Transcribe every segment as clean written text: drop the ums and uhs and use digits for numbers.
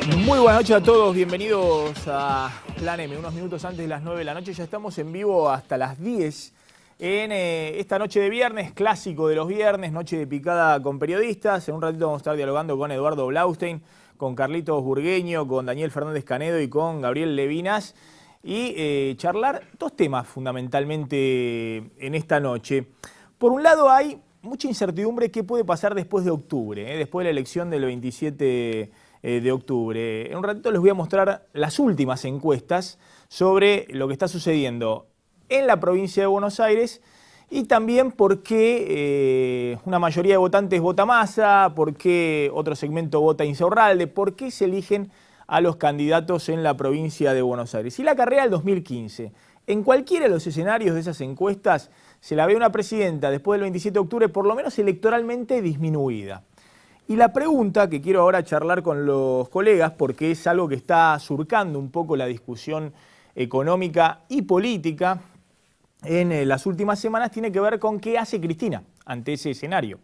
Muy buenas noches a todos, bienvenidos a Plan M. Unos minutos antes de las 9 de la noche, ya estamos en vivo hasta las 10 en esta noche de viernes, clásico de los viernes, noche de picada con periodistas. En un ratito vamos a estar dialogando con Eduardo Blaustein, con Carlitos Burgueño, con Daniel Fernández Canedo y con Gabriel Levinas y charlar dos temas fundamentalmente en esta noche. Por un lado hay mucha incertidumbre qué puede pasar después de octubre, después de la elección del 27 de octubre. En un ratito les voy a mostrar las últimas encuestas sobre lo que está sucediendo en la provincia de Buenos Aires y también por qué una mayoría de votantes vota Massa, por qué otro segmento vota Insaurralde, por qué se eligen a los candidatos en la provincia de Buenos Aires. Y la carrera del 2015, en cualquiera de los escenarios de esas encuestas, se la ve una presidenta después del 27 de octubre por lo menos electoralmente disminuida. Y la pregunta que quiero ahora charlar con los colegas, porque es algo que está surcando un poco la discusión económica y política en las últimas semanas, tiene que ver con qué hace Cristina ante ese escenario.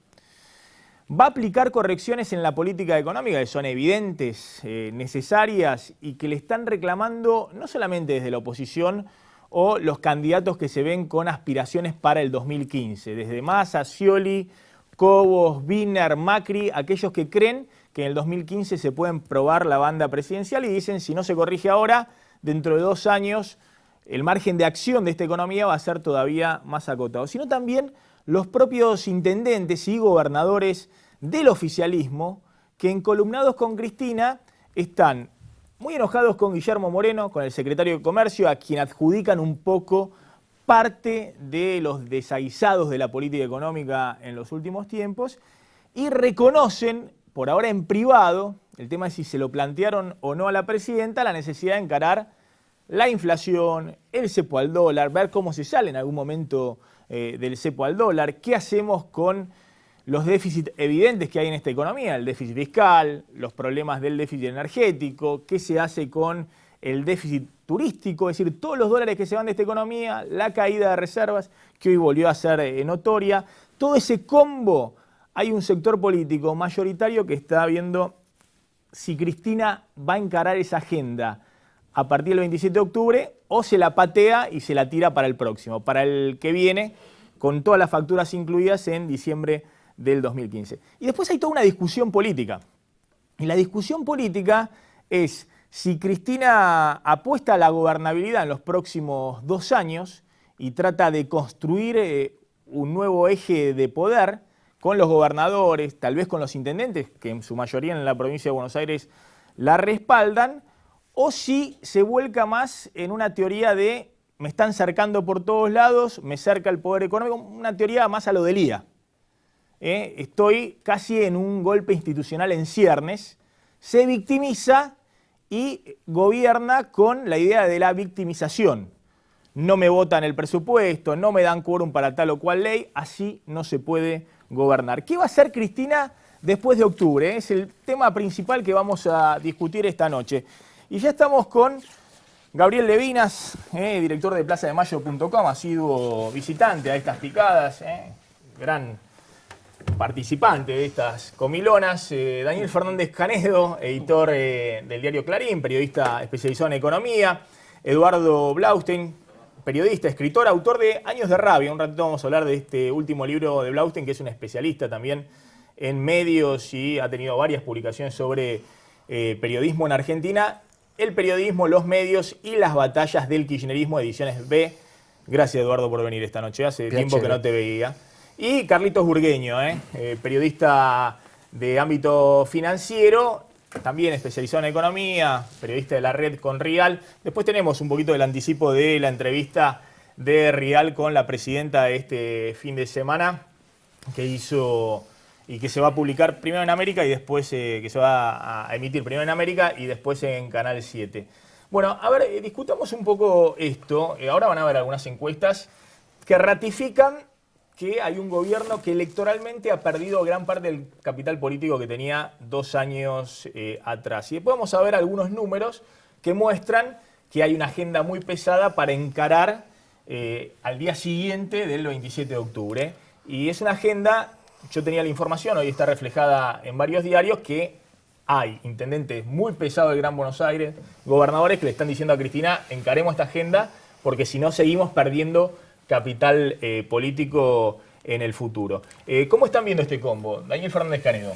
¿Va a aplicar correcciones en la política económica que son evidentes, necesarias y que le están reclamando no solamente desde la oposición o los candidatos que se ven con aspiraciones para el 2015, desde Massa, Scioli, Cobos, Wiener, Macri, aquellos que creen que en el 2015 se pueden probar la banda presidencial y dicen si no se corrige ahora, dentro de 2 años el margen de acción de esta economía va a ser todavía más acotado. Sino también los propios intendentes y gobernadores del oficialismo que encolumnados con Cristina están muy enojados con Guillermo Moreno, con el secretario de Comercio, a quien adjudican un poco parte de los desaguisados de la política económica en los últimos tiempos y reconocen, por ahora en privado, el tema es si se lo plantearon o no a la presidenta, la necesidad de encarar la inflación, el cepo al dólar, ver cómo se sale en algún momento del cepo al dólar, qué hacemos con los déficits evidentes que hay en esta economía, el déficit fiscal, los problemas del déficit energético, qué se hace con el déficit turístico, es decir, todos los dólares que se van de esta economía, la caída de reservas, que hoy volvió a ser notoria. Todo ese combo, hay un sector político mayoritario que está viendo si Cristina va a encarar esa agenda a partir del 27 de octubre o se la patea y se la tira para el próximo, para el que viene, con todas las facturas incluidas en diciembre del 2015. Y después hay toda una discusión política. Y la discusión política es si Cristina apuesta a la gobernabilidad en los próximos 2 años y trata de construir un nuevo eje de poder con los gobernadores, tal vez con los intendentes, que en su mayoría en la provincia de Buenos Aires la respaldan, o si se vuelca más en una teoría de me están cercando por todos lados, me cerca el poder económico, una teoría más a lo de Lía. Estoy casi en un golpe institucional en ciernes, se victimiza y gobierna con la idea de la victimización. No me votan el presupuesto, no me dan quórum para tal o cual ley, así no se puede gobernar. ¿Qué va a hacer Cristina después de octubre? Es el tema principal que vamos a discutir esta noche. Y ya estamos con Gabriel Levinas, director de PlazaDeMayo.com, asiduo visitante a estas picadas, gran participante de estas comilonas, Daniel Fernández Canedo, editor del diario Clarín, periodista especializado en economía, Eduardo Blaustein, periodista, escritor, autor de Años de Rabia. Un ratito vamos a hablar de este último libro de Blaustein, que es un especialista también en medios y ha tenido varias publicaciones sobre periodismo en Argentina, el periodismo, los medios y las batallas del kirchnerismo, ediciones B. Gracias, Eduardo, por venir esta noche. Hace tiempo que no te veía. Y Carlitos Burgueño, periodista de ámbito financiero, también especializado en economía, periodista de la red con Rial. Después tenemos un poquito del anticipo de la entrevista de Rial con la presidenta de este fin de semana, que hizo y que se va a publicar primero en América y después, que se va a emitir primero en América y después en Canal 7. Bueno, a ver, discutamos un poco esto. Ahora van a haber algunas encuestas que ratifican que hay un gobierno que electoralmente ha perdido gran parte del capital político que tenía 2 años atrás. Y después vamos a ver algunos números que muestran que hay una agenda muy pesada para encarar al día siguiente del 27 de octubre. Y es una agenda, yo tenía la información, hoy está reflejada en varios diarios, que hay intendentes muy pesados del Gran Buenos Aires, gobernadores que le están diciendo a Cristina, encaremos esta agenda, porque si no seguimos perdiendo capital político en el futuro. ¿Cómo están viendo este combo? Daniel Fernández Canedo.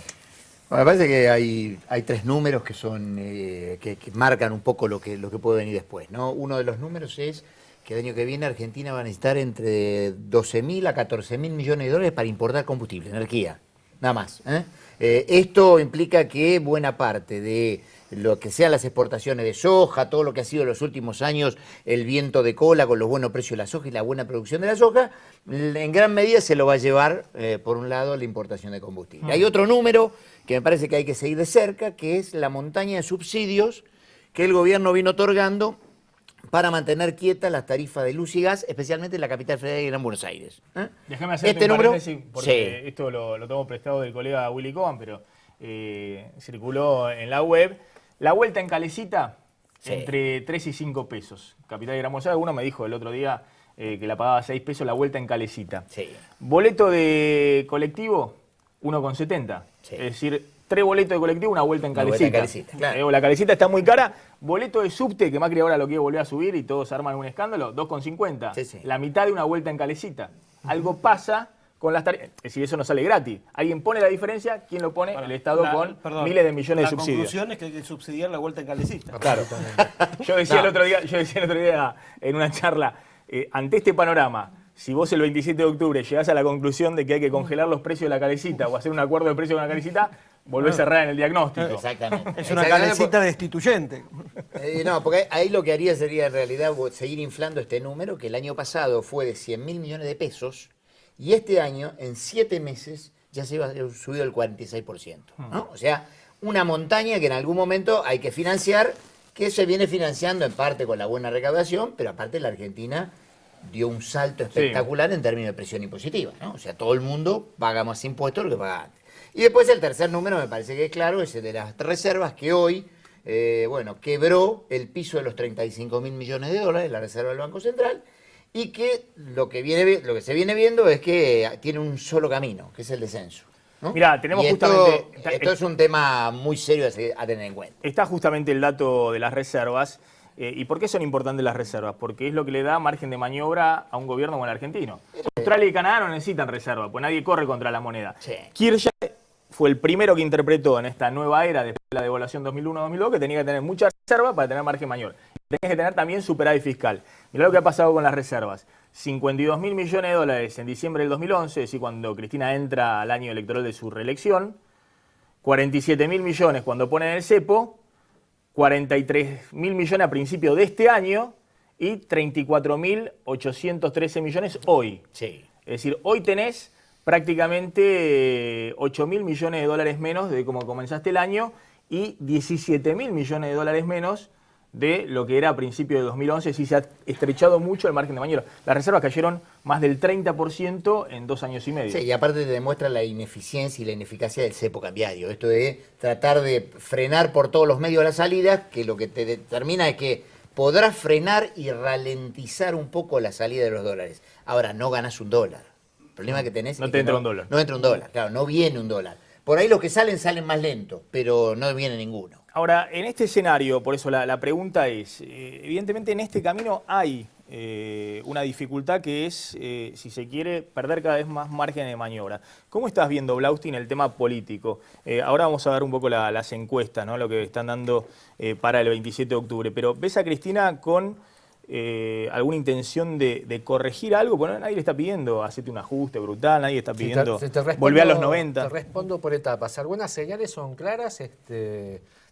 Bueno, me parece que hay tres números que son que marcan un poco lo que puede venir después, ¿no? Uno de los números es que el año que viene Argentina va a necesitar entre 12.000 a 14.000 millones de dólares para importar combustible, energía, nada más. Esto implica que buena parte de lo que sean las exportaciones de soja, todo lo que ha sido en los últimos años el viento de cola con los buenos precios de la soja y la buena producción de la soja, en gran medida se lo va a llevar, por un lado, la importación de combustible. Hay otro número que me parece que hay que seguir de cerca, que es la montaña de subsidios que el gobierno vino otorgando para mantener quietas las tarifas de luz y gas, especialmente en la capital federal de Gran Buenos Aires. Déjame hacer un paréntesis, porque sí, esto lo tomo prestado del colega Willy Cohen, pero circuló en la web. La vuelta en Calecita, sí, entre 3 y 5 pesos. Capital de Gran Buenos Aires, alguno me dijo el otro día que la pagaba 6 pesos la vuelta en Calecita. Sí. Boleto de colectivo, 1,70. Sí. Es decir, 3 boletos de colectivo, una vuelta en Calecita. Claro. La Calecita está muy cara. Boleto de subte, que Macri ahora lo quiere volver a subir y todos arman un escándalo, 2,50. Sí, sí. La mitad de una vuelta en Calecita. Algo pasa con las tarifas. Es decir, eso no sale gratis. Alguien pone la diferencia, ¿quién lo pone? El Estado con miles de millones de subsidios. La conclusión es que hay que subsidiar la vuelta en Calecita. Claro. Yo decía el otro día en una charla, ante este panorama, si vos el 27 de octubre llegás a la conclusión de que hay que congelar los precios de la Calecita o hacer un acuerdo de precios con la Calecita, volvés a errar en el diagnóstico. Exactamente. Es una Calecita destituyente. No, porque ahí lo que haría sería en realidad seguir inflando este número, que el año pasado fue de 100.000 millones de pesos, y este año, en 7 meses, ya se iba a subido el 46%. ¿no? O sea, una montaña que en algún momento hay que financiar, que se viene financiando en parte con la buena recaudación, pero aparte la Argentina dio un salto espectacular en términos de presión impositiva, ¿no? O sea, todo el mundo paga más impuestos de lo que paga antes. Y después el tercer número me parece que es claro, ese de las reservas que hoy, quebró el piso de los 35.000 millones de dólares, la reserva del Banco Central, y que lo que se viene viendo es que tiene un solo camino, que es el descenso. ¿no? Mirá, tenemos esto es un tema muy serio a tener en cuenta. Está justamente el dato de las reservas. ¿Y por qué son importantes las reservas? Porque es lo que le da margen de maniobra a un gobierno como el argentino. Australia y Canadá no necesitan reserva, pues nadie corre contra la moneda. Sí. Kirchner fue el primero que interpretó en esta nueva era, después de la devaluación 2001-2002, que tenía que tener mucha reserva para tener margen mayor. Tenía que tener también superávit fiscal. Mirá lo que ha pasado con las reservas. 52.000 millones de dólares en diciembre del 2011, es decir, cuando Cristina entra al año electoral de su reelección. 47.000 millones cuando ponen el cepo. 43.000 millones a principio de este año y 34.813 millones hoy. Sí. Es decir, hoy tenés prácticamente 8.000 millones de dólares menos de como comenzaste el año y 17.000 millones de dólares menos de lo que era a principios de 2011. Sí, se ha estrechado mucho el margen de maniobra. Las reservas cayeron más del 30% en 2 años y medio. Sí, y aparte te demuestra la ineficiencia y la ineficacia del cepo cambiario. Esto de tratar de frenar por todos los medios las salidas, que lo que te determina es que podrás frenar y ralentizar un poco la salida de los dólares. Ahora, no ganas un dólar. El problema que tenés no te entra un dólar. No entra un dólar, claro, no viene un dólar. Por ahí los que salen más lento, pero no viene ninguno. Ahora, en este escenario, por eso la pregunta es, evidentemente en este camino hay una dificultad que es, si se quiere, perder cada vez más margen de maniobra. ¿Cómo estás viendo, Blaustin, el tema político? Ahora vamos a ver un poco las encuestas, ¿no? Lo que están dando para el 27 de octubre. Pero ¿ves a Cristina con alguna intención de corregir algo? Bueno, nadie le está pidiendo hacerte un ajuste brutal, nadie está pidiendo volver a los 90. Te respondo por etapas. Algunas señales son claras,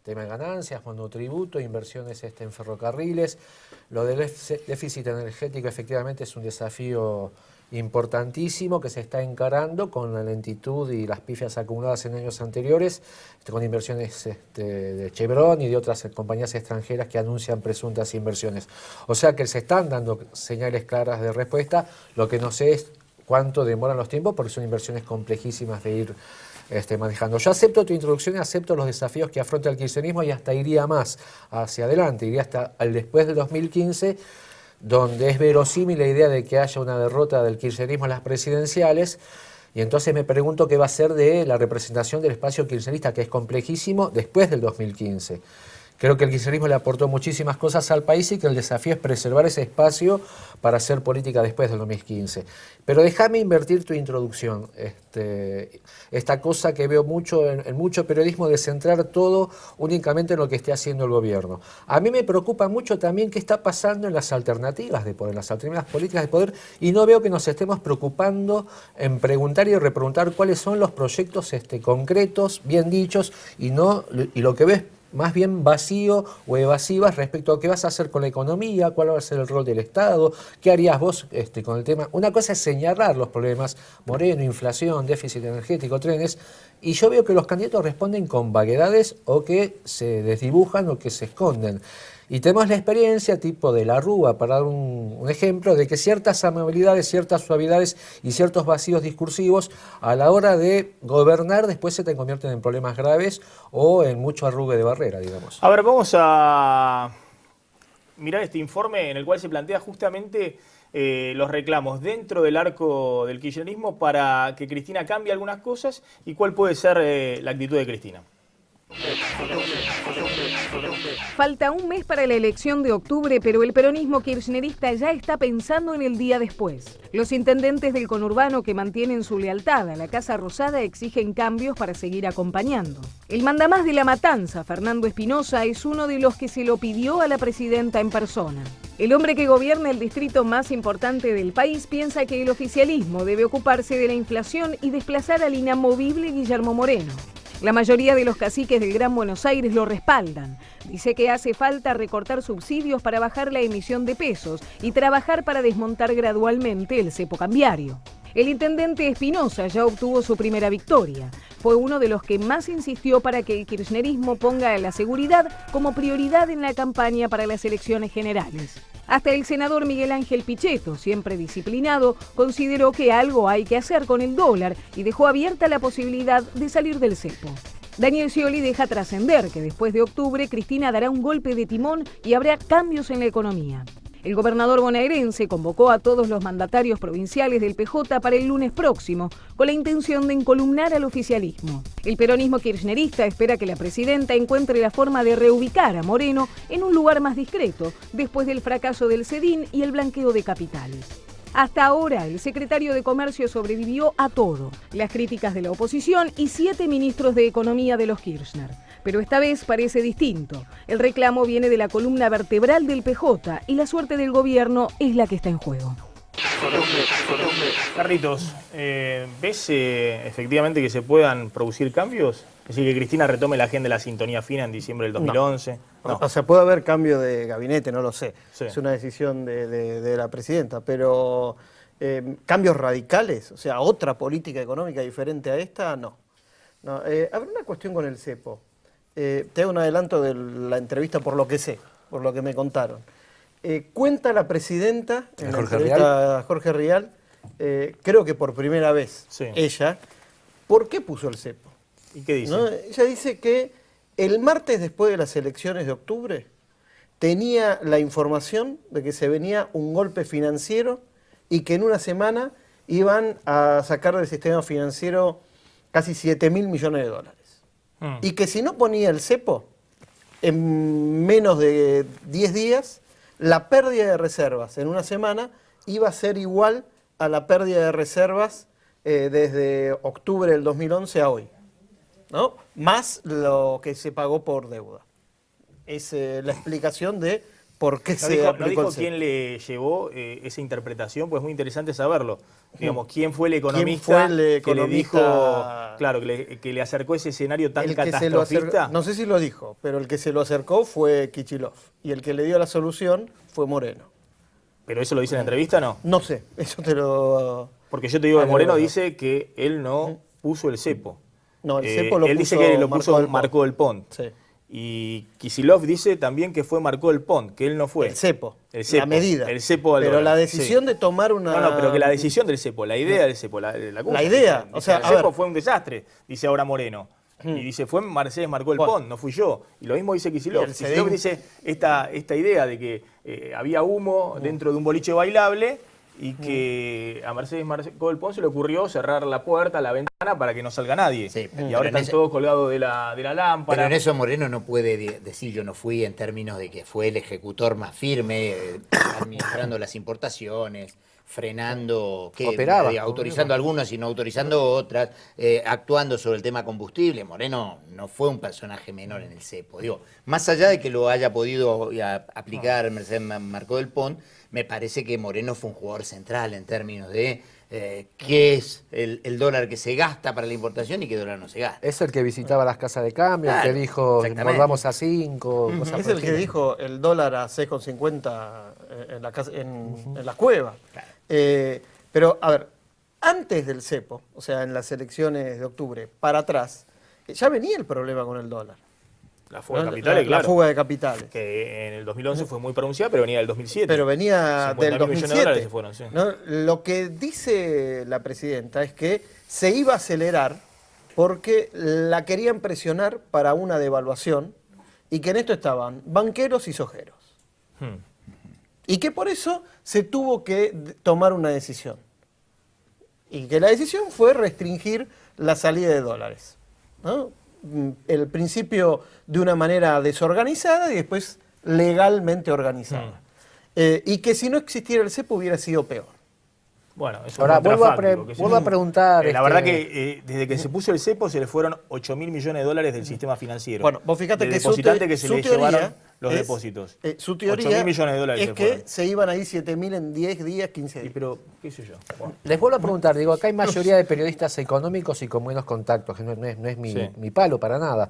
tema de ganancias, monotributo, inversiones en ferrocarriles. Lo del déficit energético efectivamente es un desafío importantísimo que se está encarando con la lentitud y las pifias acumuladas en años anteriores, con inversiones de Chevron y de otras compañías extranjeras que anuncian presuntas inversiones. O sea que se están dando señales claras de respuesta. Lo que no sé es cuánto demoran los tiempos, porque son inversiones complejísimas de ir manejando. Yo acepto tu introducción y acepto los desafíos que afronta el kirchnerismo y hasta iría más hacia adelante, iría hasta el después del 2015, donde es verosímil la idea de que haya una derrota del kirchnerismo en las presidenciales Y entonces me pregunto qué va a ser de la representación del espacio kirchnerista, que es complejísimo, después del 2015. Creo que el kirchnerismo le aportó muchísimas cosas al país y que el desafío es preservar ese espacio para hacer política después del 2015. Pero déjame invertir tu introducción. Esta cosa que veo mucho en mucho periodismo de centrar todo únicamente en lo que esté haciendo el gobierno. A mí me preocupa mucho también qué está pasando en las alternativas de poder, en las alternativas políticas de poder, y no veo que nos estemos preocupando en preguntar y repreguntar cuáles son los proyectos concretos, bien dichos, y lo que ves más bien vacío o evasivas respecto a qué vas a hacer con la economía, cuál va a ser el rol del Estado, qué harías vos con el tema. Una cosa es señalar los problemas, Moreno, inflación, déficit energético, trenes, y yo veo que los candidatos responden con vaguedades o que se desdibujan o que se esconden. Y tenemos la experiencia tipo de la Rúa, para dar un ejemplo, de que ciertas amabilidades, ciertas suavidades y ciertos vacíos discursivos a la hora de gobernar después se te convierten en problemas graves o en mucho arrugue de barrera, digamos. A ver, vamos a mirar este informe en el cual se plantea justamente los reclamos dentro del arco del kirchnerismo para que Cristina cambie algunas cosas y cuál puede ser la actitud de Cristina. Falta un mes para la elección de octubre, pero el peronismo kirchnerista ya está pensando en el día después. Los intendentes del conurbano que mantienen su lealtad a la Casa Rosada exigen cambios para seguir acompañando. El mandamás de La Matanza, Fernando Espinosa, es uno de los que se lo pidió a la presidenta en persona. El hombre que gobierna el distrito más importante del país piensa que el oficialismo debe ocuparse de la inflación y desplazar al inamovible Guillermo Moreno. La mayoría de los caciques del Gran Buenos Aires lo respaldan. Dice que hace falta recortar subsidios para bajar la emisión de pesos y trabajar para desmontar gradualmente el cepo cambiario. El intendente Espinosa ya obtuvo su primera victoria. Fue uno de los que más insistió para que el kirchnerismo ponga la seguridad como prioridad en la campaña para las elecciones generales. Hasta el senador Miguel Ángel Pichetto, siempre disciplinado, consideró que algo hay que hacer con el dólar y dejó abierta la posibilidad de salir del cepo. Daniel Scioli deja trascender que después de octubre Cristina dará un golpe de timón y habrá cambios en la economía. El gobernador bonaerense convocó a todos los mandatarios provinciales del PJ para el lunes próximo, con la intención de encolumnar al oficialismo. El peronismo kirchnerista espera que la presidenta encuentre la forma de reubicar a Moreno en un lugar más discreto, después del fracaso del CEDIN y el blanqueo de capitales. Hasta ahora, el secretario de Comercio sobrevivió a todo, las críticas de la oposición y 7 ministros de Economía de los Kirchner. Pero esta vez parece distinto. El reclamo viene de la columna vertebral del PJ y la suerte del gobierno es la que está en juego. Carlitos, ¿ves efectivamente que se puedan producir cambios? Es decir, que Cristina retome la agenda de la sintonía fina en diciembre del 2011. No. O sea, puede haber cambio de gabinete, no lo sé. Sí. Es una decisión de la presidenta, pero cambios radicales, o sea, otra política económica diferente a esta, no. Habrá una cuestión con el cepo. Te hago un adelanto de la entrevista por lo que sé, por lo que me contaron. Cuenta la presidenta en la entrevista a Jorge Rial, creo que por primera vez, sí, ella, ¿por qué puso el cepo? ¿Y qué dice? ¿No? Ella dice que el martes después de las elecciones de octubre tenía la información de que se venía un golpe financiero y que en una semana iban a sacar del sistema financiero casi 7.000 millones de dólares. Y que si no ponía el cepo, en menos de 10 días, la pérdida de reservas en una semana iba a ser igual a la pérdida de reservas desde octubre del 2011 a hoy, ¿no? Más lo que se pagó por deuda. Es la explicación de por qué se aplicó no dijo el cepo. quién le llevó esa interpretación, pues es muy interesante saberlo. Digamos, ¿quién fue el economista, que le dijo, claro, que le acercó ese escenario tan catastrofista? No sé si lo dijo, pero el que se lo acercó fue Kicillof y el que le dio la solución fue Moreno. ¿Pero eso lo dice en la entrevista, no? No sé, eso te lo... Porque yo te digo que Moreno dice que él no puso el cepo. No, el cepo lo puso. Él dice que lo puso Marcó del Pont. Sí. Y Kicillof dice también que fue Marcó del Pont, que él no fue. El cepo, la medida. El cepo pero la decisión de tomar una... No, pero que la decisión del cepo, la idea del cepo, la idea, o sea, el cepo fue un desastre, dice ahora Moreno. Y dice, fue Mercedes Marcó el Pont, no fui yo. Y lo mismo dice Kicillof. Kicillof dice esta idea de que había humo dentro de un boliche bailable y que a Mercedes Marcó del Pon se le ocurrió cerrar la puerta, la ventana, para que no salga nadie. Sí, Y ahora están todos colgados de la lámpara. Pero en eso Moreno no puede decir yo no fui en términos de que fue el ejecutor más firme, administrando las importaciones, frenando, Operaba. autorizando algunas y no autorizando otras, actuando sobre el tema combustible. Moreno no fue un personaje menor en el cepo. Digo, más allá de que lo haya podido aplicar Mercedes Marcó del Pon, me parece que Moreno fue un jugador central en términos de qué es el dólar que se gasta para la importación y qué dólar no se gasta. Es el que visitaba las casas de cambio, Claro, el que dijo exactamente. volvamos a 5, cosas Es por el que dijo el dólar a 6,50 en la cueva. Claro. Pero, a ver, antes del cepo, o sea, en las elecciones de octubre, para atrás, ya venía el problema con el dólar. La fuga de ¿no? capitales, claro. La fuga de capitales. Que en el 2011 fue muy pronunciada, pero venía del 2007. Pero venía 50.000 del millones de 2007. dólares se fueron, sí. ¿No? Lo que dice la presidenta es que se iba a acelerar porque la querían presionar para una devaluación y que en esto estaban banqueros y sojeros. Y que por eso se tuvo que tomar una decisión. Y que la decisión fue restringir la salida de dólares, ¿no? El principio de una manera desorganizada y después legalmente organizada. Y que si no existiera el cepo hubiera sido peor. Bueno, es un Ahora, vuelvo a contrafáctico, que vuelvo a preguntar, la verdad que desde que se puso el cepo se le fueron 8.000 millones de dólares del sistema financiero. Bueno, vos fíjate de que depositantes que se su le teoría llevaron los es- depósitos. su teoría 8.000 millones de dólares es se que fueron. se iban a ir 7.000 en 10 días, 15 Y días. pero, qué sé yo. Bueno. Les vuelvo a preguntar, digo, acá hay mayoría de periodistas económicos y con buenos contactos, que no es Sí. mi palo para nada.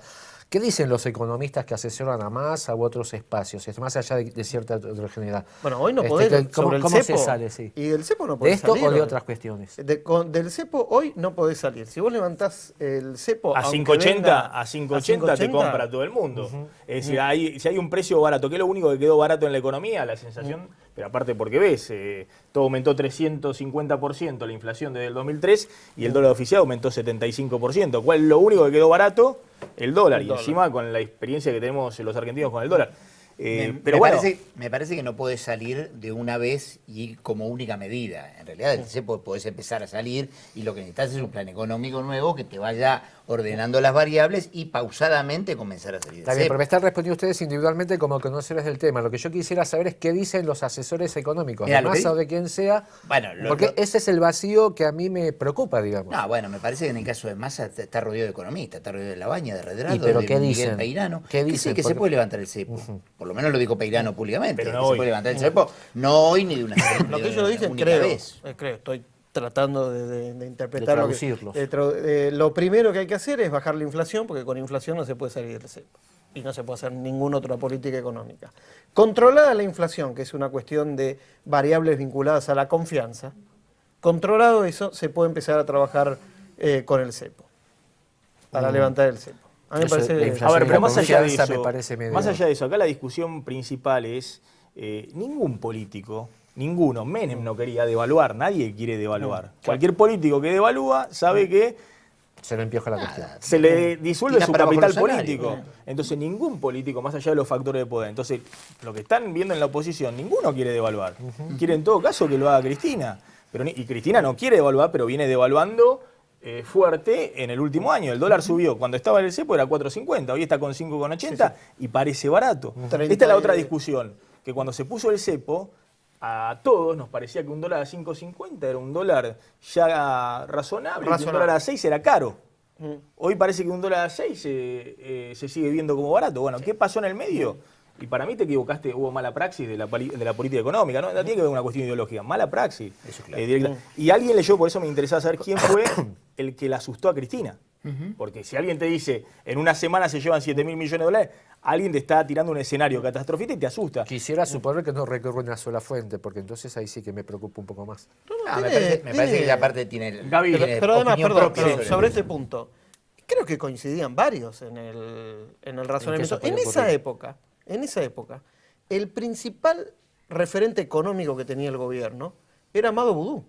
¿Qué dicen los economistas que asesoran a Massa u otros espacios, más allá de cierta heterogeneidad? Bueno, hoy no podés, ¿Cómo, sobre el cómo cepo, se sale? Sí. y del cepo no ¿De podés esto salir. o de hoy. otras cuestiones? Del cepo hoy no podés salir. Si vos levantás el cepo A aunque 580, venga a 580 te compra todo el mundo. Es decir, si hay un precio barato, que es lo único que quedó barato en la economía, la sensación, pero aparte porque ves, todo aumentó 350% la inflación desde el 2003 y el dólar oficial aumentó 75%. ¿Cuál es lo único que quedó barato? El dólar. El Y dólar. encima con la experiencia que tenemos los argentinos con el dólar. Me Pero bueno, parece que no podés salir de una vez y como única medida. En realidad del cepo podés empezar a salir y lo que necesitas es un plan económico nuevo que te vaya ordenando las variables y pausadamente comenzar a salir del Está bien, cepo. pero me están respondiendo ustedes individualmente como conocedores del tema. Lo que yo quisiera saber es qué dicen los asesores económicos, Mirá, de lo que Massa o di- de quien sea, Bueno, porque ese es el vacío que a mí me preocupa, digamos. No, bueno, me parece que en el caso de Massa está rodeado de economistas, está rodeado de Labaña, de Redrado, ¿Y pero de qué Miguel dicen? Peirano, ¿Qué que dicen? sí, que se Porque- puede levantar el cepo. Por lo menos lo dijo Peirano públicamente, Pero no que se hoy. puede levantar el cepo, no hoy ni de una Lo que ellos de dicen, única creo, vez. creo, estoy tratando de interpretar De lo que- traducirlos. lo primero que hay que hacer es bajar la inflación, porque con inflación no se puede salir del cepo. Y no se puede hacer ninguna otra política económica. Controlada la inflación, que es una cuestión de variables vinculadas a la confianza, controlado eso, se puede empezar a trabajar con el cepo, para levantar el cepo. A mí me Eso, parece... la inflación a ver, pero más allá de confianza me eso, parece medio- más allá de eso, acá la discusión principal es ningún político, ninguno, Menem no quería devaluar, nadie quiere devaluar. Cualquier político que devalúa sabe que Se le empioja la cuestión. se le disuelve Tira su para abajo capital los salarios. político. Entonces ningún político, más allá de los factores de poder. Entonces, lo que están viendo en la oposición, ninguno quiere devaluar. Quiere en todo caso que lo haga Cristina. Y Cristina no quiere devaluar, pero viene devaluando fuerte en el último año. El dólar subió, cuando estaba en el cepo era 4.50, hoy está con 5.80 y parece barato. 30 Esta es la otra y- discusión, que cuando se puso el cepo, a todos nos parecía que un dólar a 5.50 era un dólar ya razonable, y que un dólar a 6 era caro. Hoy parece que un dólar a 6 se sigue viendo como barato. Bueno, ¿qué pasó en el medio? Y para mí te equivocaste, hubo mala praxis de la política económica, ¿no? No tiene que ver con una cuestión ideológica, mala praxis. Eso claro. Directa. Y alguien leyó, por eso me interesaba saber quién fue el que la asustó a Cristina. Porque si alguien te dice, en una semana se llevan 7.000 millones de dólares, alguien te está tirando un escenario catastrofista y te asusta. Quisiera suponer que no recurre a una sola fuente, porque entonces ahí sí que me preocupa un poco más. Me parece que ya aparte tiene, Gaby, tiene Pero además, opinión perdón, propia pero sobre este punto, creo que coincidían varios en el razonamiento. ¿En qué se podía ocurrir? En esa época, el principal referente económico que tenía el gobierno era Amado Vudú.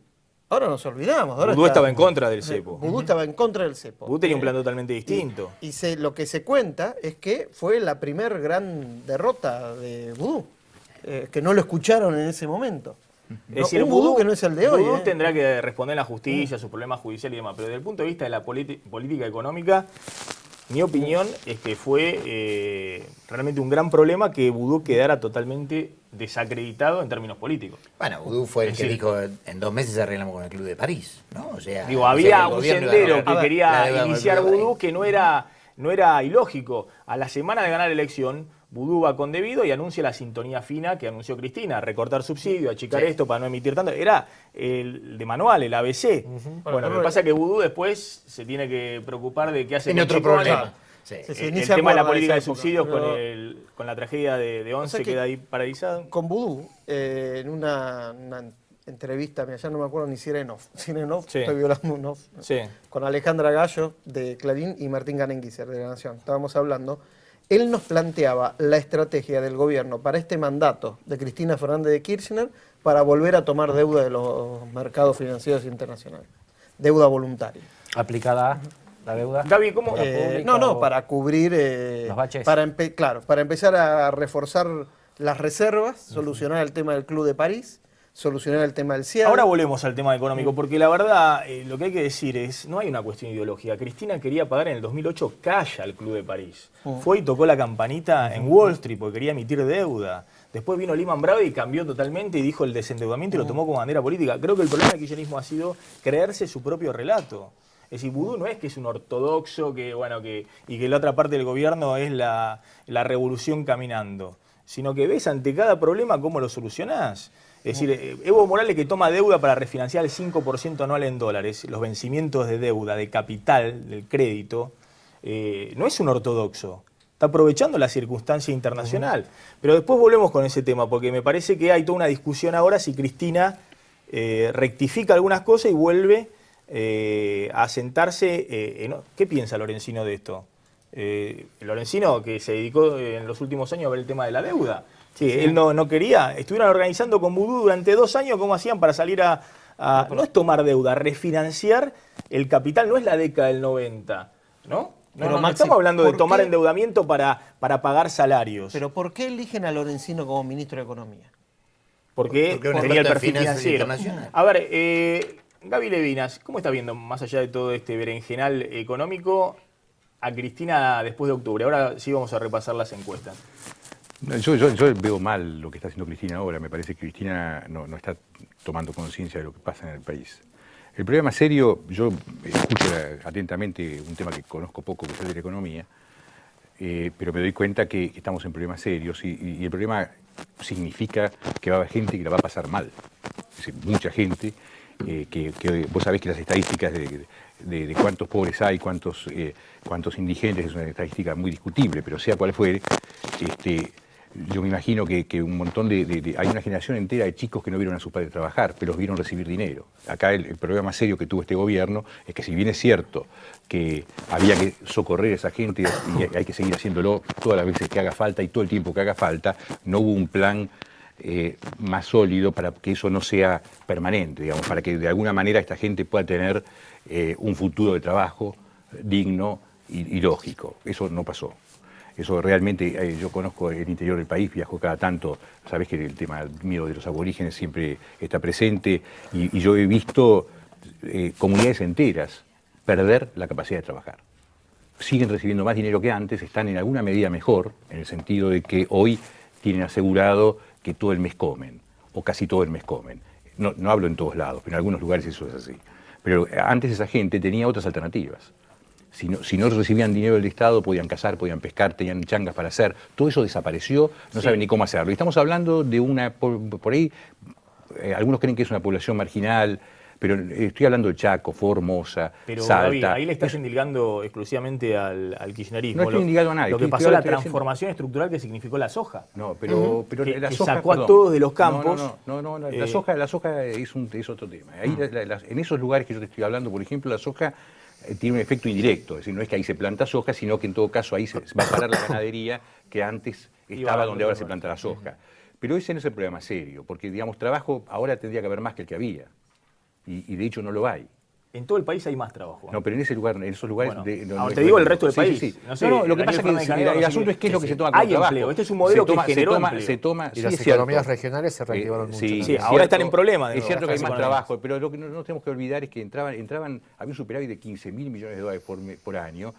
Ahora nos olvidamos. Ahora Vudú estaba en contra del cepo. Vudú estaba en contra del cepo. Vudú tenía un plan totalmente distinto. Lo que se cuenta es que fue la primer gran derrota de Vudú, que no lo escucharon en ese momento. Es decir, un vudú que no es el de hoy. Vudú tendrá que responder en la justicia, sus problemas judiciales y demás, pero desde el punto de vista de la política económica, mi opinión es que fue realmente un gran problema que Vudú quedara totalmente desacreditado en términos políticos. Bueno, Vudú fue el que dijo, en 2 meses arreglamos con el Club de París, ¿no? O sea, Digo, había un sendero que la quería deuda con el iniciar Club de Vudú París. que no era ilógico. A la semana de ganar la elección, Vudú va con debido y anuncia la sintonía fina que anunció Cristina, recortar subsidios, achicar esto para no emitir tanto. Era el de manual, el ABC. Bueno, lo que pasa es que Vudú después se tiene que preocupar de qué hace Tiene con otro Chicones. problema. Sí. El tema de la política de esa época, subsidios pero- con la tragedia de 11 que queda ahí paralizado. Con Vudú, en una entrevista, mira, ya no me acuerdo ni si era en off, Sí. estoy violando un off, Sí. con Alejandra Gallo de Clarín y Martín Ganenguiser de La Nación, estábamos hablando, él nos planteaba la estrategia del gobierno para este mandato de Cristina Fernández de Kirchner para volver a tomar deuda de los mercados financieros internacionales, deuda voluntaria. Aplicada a la deuda. Gaby, ¿cómo? ¿Obra pública o- Para cubrir, los baches. claro, para empezar a reforzar las reservas, solucionar el tema del Club de París, solucionar el tema del CIAD. Ahora volvemos al tema económico, porque la verdad, lo que hay que decir es, no hay una cuestión ideológica. Cristina quería pagar en el 2008 cash al Club de París. Fue y tocó la campanita en Wall Street porque quería emitir deuda. Después vino Lehman Brothers y cambió totalmente y dijo el desendeudamiento y lo tomó como bandera política. Creo que el problema del kirchnerismo ha sido creerse su propio relato. Es decir, Vudú no es que es un ortodoxo y que la otra parte del gobierno es la revolución caminando, sino que ves ante cada problema cómo lo solucionás. Es decir, Evo Morales que toma deuda para refinanciar el 5% anual en dólares, los vencimientos de deuda, de capital, del crédito, no es un ortodoxo. Está aprovechando la circunstancia internacional. Pero después volvemos con ese tema, porque me parece que hay toda una discusión ahora si Cristina rectifica algunas cosas y vuelve a sentarse. ¿Qué piensa Lorenzino de esto? Lorenzino, que se dedicó en los últimos años a ver el tema de la deuda. Sí, él no quería. Estuvieron organizando con Vudú durante 2 años cómo hacían para salir no es tomar deuda, refinanciar el capital. No es la década del 90, ¿no? No Maxi, estamos hablando de ¿por tomar qué? endeudamiento para pagar salarios. Pero ¿por qué eligen a Lorenzino como ministro de Economía? Porque Porque es un tenía el experto en perfil finanzas financiero. internacionales. A ver, Gaby Levinas, ¿cómo está viendo, más allá de todo este berenjenal económico, a Cristina después de octubre? Ahora sí vamos a repasar las encuestas. Yo veo mal lo que está haciendo Cristina ahora. Me parece que Cristina no está tomando conciencia de lo que pasa en el país. El problema serio, yo escucho atentamente un tema que conozco poco, que es el de la economía, pero me doy cuenta que estamos en problemas serios y el problema significa que va a haber gente que la va a pasar mal. Es decir, mucha gente, que vos sabés que las estadísticas de cuántos pobres hay, cuántos indigentes, es una estadística muy discutible, pero sea cual fuere, yo me imagino que un montón hay una generación entera de chicos que no vieron a sus padres trabajar, pero los vieron recibir dinero. Acá el problema más serio que tuvo este gobierno es que si bien es cierto que había que socorrer a esa gente y hay que seguir haciéndolo todas las veces que haga falta y todo el tiempo que haga falta, no hubo un plan más sólido para que eso no sea permanente, digamos, para que de alguna manera esta gente pueda tener un futuro de trabajo digno y lógico. Eso no pasó. Eso realmente, yo conozco el interior del país, viajo cada tanto, sabés que el tema del miedo de los aborígenes siempre está presente y yo he visto comunidades enteras perder la capacidad de trabajar. Siguen recibiendo más dinero que antes, están en alguna medida mejor, en el sentido de que hoy tienen asegurado que todo el mes comen, o casi todo el mes comen. No hablo en todos lados, pero en algunos lugares eso es así. Pero antes esa gente tenía otras alternativas. Si no recibían dinero del Estado, podían cazar, podían pescar, tenían changas para hacer. Todo eso desapareció, no saben ni cómo hacerlo. Y estamos hablando de por ahí, algunos creen que es una población marginal, pero estoy hablando de Chaco, Formosa, Pero Salta. Gaby, ahí le estás endilgando exclusivamente al kirchnerismo. No estoy endilgando a nadie. Lo que Estoy pasó, la haciendo- transformación estructural que significó la soja. No, pero Que la soja, sacó a perdón. todos de los campos. No, la soja es otro tema. Ahí en esos lugares que yo te estoy hablando, por ejemplo, la soja tiene un efecto indirecto, es decir, no es que ahí se planta soja, sino que en todo caso ahí se va a parar la ganadería que antes estaba donde ahora se planta la soja. Pero ese no es el problema serio, porque digamos, trabajo ahora tendría que haber más que el que había, y de hecho no lo hay. En todo el país hay más trabajo. No, pero en ese lugar, en esos lugares... Bueno, te digo el resto del país. Sí, sí. No sé, lo que pasa es que el asunto es qué es lo que se toma como hay trabajo. empleo. Este es un modelo que generó empleo. Y las economías regionales se reactivaron mucho. Sí, ahora están en problemas. Es cierto que hay más trabajo, pero lo que no tenemos que olvidar es que había un superávit de 15.000 millones de dólares por año.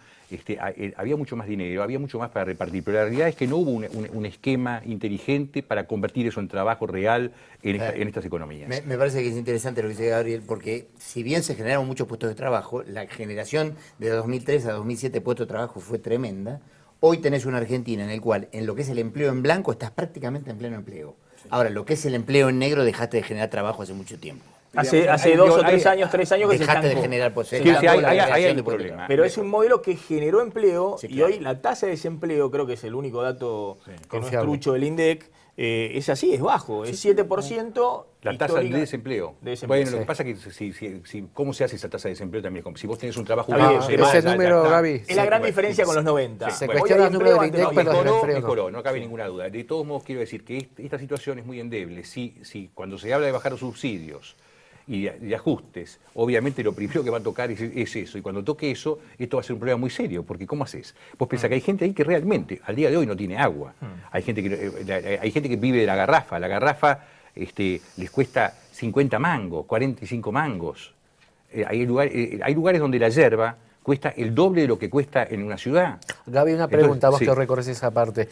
Había mucho más dinero, había mucho más para repartir, pero la realidad es que no hubo un esquema inteligente para convertir eso en trabajo real en estas economías. Me parece que es interesante lo que dice Gabriel, porque si bien se generaron muchos puestos de trabajo, la generación de 2003 a 2007 puestos de trabajo fue tremenda. Hoy tenés una Argentina en el cual, en lo que es el empleo en blanco, estás prácticamente en pleno empleo. Ahora, lo que es el empleo en negro, dejaste de generar trabajo hace mucho tiempo. Hace 2 o 3 años que se dejaste estancó. de generar hay un problema. Pero es un modelo que generó empleo y hoy la tasa de desempleo, creo que es el único dato que no es trucho del INDEC, es así, es bajo, es 7%. La tasa de desempleo. Bueno, lo que pasa es que cómo se hace esa tasa de desempleo también. Si vos tenés un trabajo... ese número, Gaby... Es la gran diferencia con los 90. Se cuestiona el número del INDEC, pero mejoró, no cabe ninguna duda. De todos modos, quiero decir que esta situación es muy endeble. Cuando se habla de bajar los subsidios y de ajustes, obviamente lo primero que va a tocar es eso. Y cuando toque eso, esto va a ser un problema muy serio, porque ¿cómo haces? Vos pensás que hay gente ahí que realmente, al día de hoy, no tiene agua. Hay gente que vive de la garrafa. La garrafa les cuesta 50 mangos, 45 mangos. Hay lugares donde la yerba cuesta el doble de lo que cuesta en una ciudad. Gaby, una pregunta, vos sí. que recorres esa parte.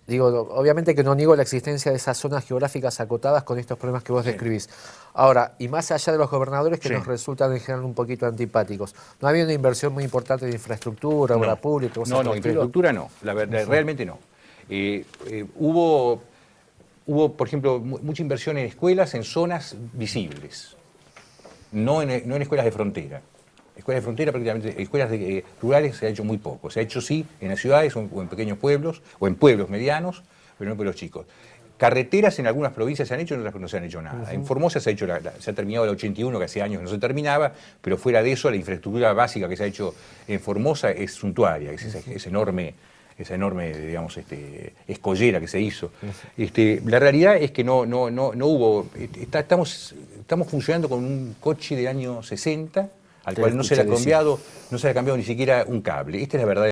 Obviamente que no niego la existencia de esas zonas geográficas acotadas con estos problemas que vos describís. Ahora, y más allá de los gobernadores que nos resultan en general un poquito antipáticos, ¿no había una inversión muy importante de infraestructura, obra pública? No, infraestructura no, la verdad, realmente no. Hubo, por ejemplo, mucha inversión en escuelas en zonas visibles, no en escuelas de frontera. Escuelas de frontera, prácticamente, escuelas rurales se ha hecho muy poco. Se ha hecho sí en las ciudades o en pequeños pueblos, o en pueblos medianos, pero no en pueblos chicos. Carreteras en algunas provincias se han hecho, en otras no se han hecho nada. En Formosa se ha terminado el 81, que hace años que no se terminaba, pero fuera de eso la infraestructura básica que se ha hecho en Formosa es suntuaria, es enorme. Esa enorme, digamos, escollera que se hizo. La realidad es que no hubo... Estamos funcionando con un coche del año 60, al cual no se le ha cambiado ni siquiera un cable. Esta es la verdad.